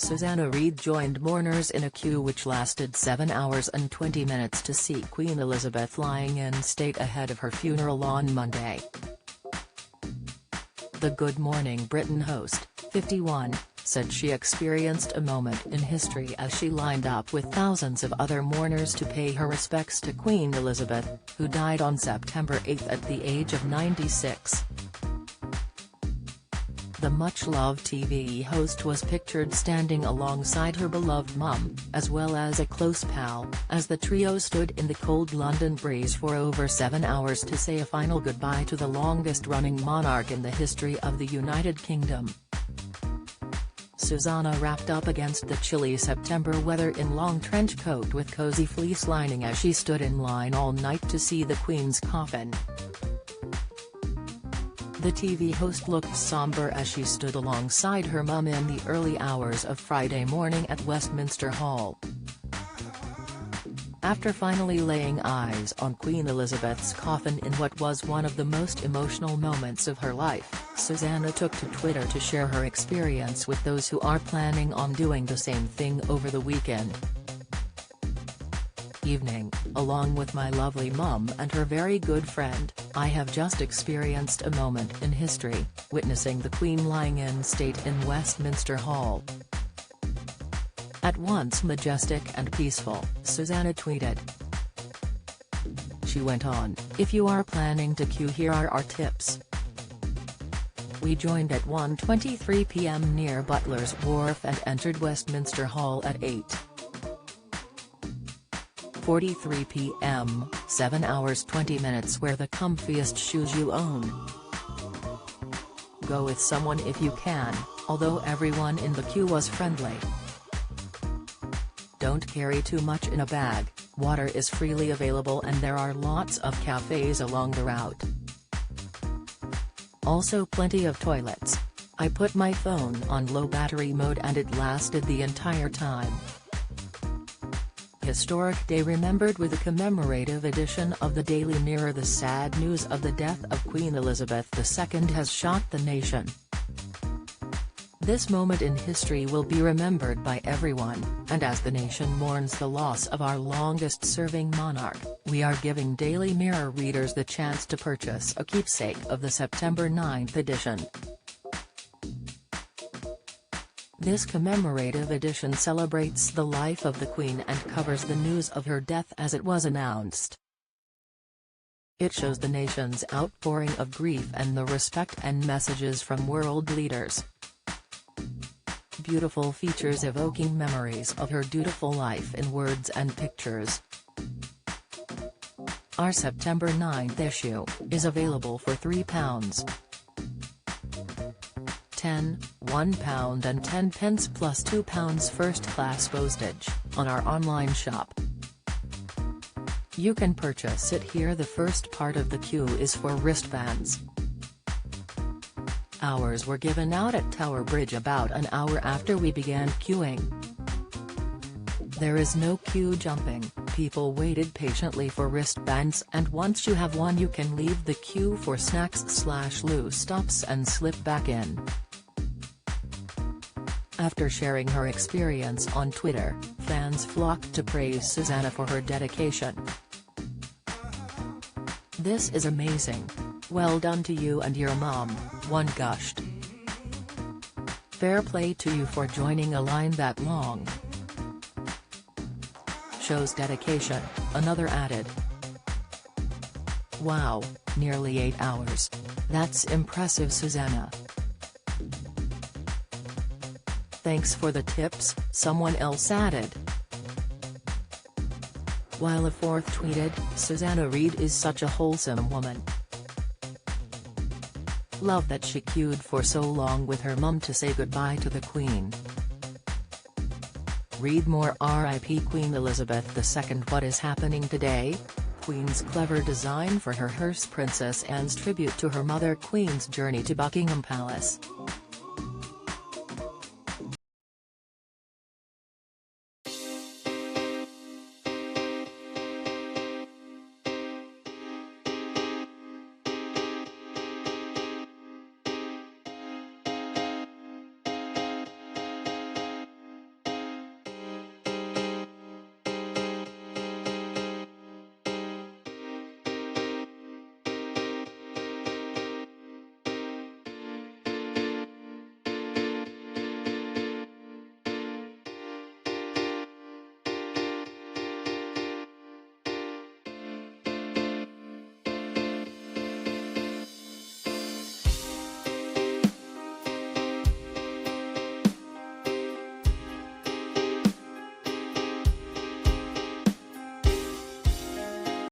Susanna Reid joined mourners in a queue which lasted 7 hours and 20 minutes to see Queen Elizabeth lying in state ahead of her funeral on Monday. The Good Morning Britain host, 51, said she experienced a moment in history as she lined up with thousands of other mourners to pay her respects to Queen Elizabeth, who died on September 8 at the age of 96. The much-loved TV host was pictured standing alongside her beloved mum, as well as a close pal, as the trio stood in the cold London breeze for over 7 hours to say a final goodbye to the longest-running monarch in the history of the United Kingdom. Susanna wrapped up against the chilly September weather in long trench coat with cozy fleece lining as she stood in line all night to see the Queen's coffin. The TV host looked somber as she stood alongside her mum in the early hours of Friday morning at Westminster Hall. After finally laying eyes on Queen Elizabeth's coffin in what was one of the most emotional moments of her life, Susanna took to Twitter to share her experience with those who are planning on doing the same thing over the weekend. Evening, along with my lovely mum and her very good friend, I have just experienced a moment in history, witnessing the Queen lying in state in Westminster Hall. At once majestic and peaceful, Susanna tweeted. She went on, "If you are planning to queue, here are our tips. We joined at 1:23 p.m. near Butler's Wharf and entered Westminster Hall at 8:43 p.m., 7 hours 20 minutes. Wear the comfiest shoes you own. Go with someone if you can, although everyone in the queue was friendly. Don't carry too much in a bag, water is freely available and there are lots of cafes along the route. Also plenty of toilets. I put my phone on low battery mode and it lasted the entire time." Historic day remembered with a commemorative edition of the Daily Mirror. The sad news of the death of Queen Elizabeth II has shocked the nation. This moment in history will be remembered by everyone, and as the nation mourns the loss of our longest-serving monarch, we are giving Daily Mirror readers the chance to purchase a keepsake of the September 9th edition. This commemorative edition celebrates the life of the Queen and covers the news of her death as it was announced. It shows the nation's outpouring of grief and the respect and messages from world leaders. Beautiful features evoking memories of her dutiful life in words and pictures. Our September 9th issue is available for £3.10, £1.10 plus £2 first-class postage, on our online shop. You can purchase it here. The first part of the queue is for wristbands. Ours were given out at Tower Bridge about an hour after we began queuing. There is no queue jumping, people waited patiently for wristbands, and once you have one you can leave the queue for snacks/loose stops and slip back in. After sharing her experience on Twitter, fans flocked to praise Susanna for her dedication. "This is amazing. Well done to you and your mom," one gushed. "Fair play to you for joining a line that long. Shows dedication," another added. "Wow, nearly 8 hours. That's impressive, Susanna." "Thanks for the tips," someone else added. While a fourth tweeted, "Susanna Reid is such a wholesome woman. Love that she queued for so long with her mum to say goodbye to the Queen." Read more. RIP Queen Elizabeth II. What is happening today? Queen's clever design for her hearse. Princess Anne's tribute to her mother. Queen's journey to Buckingham Palace.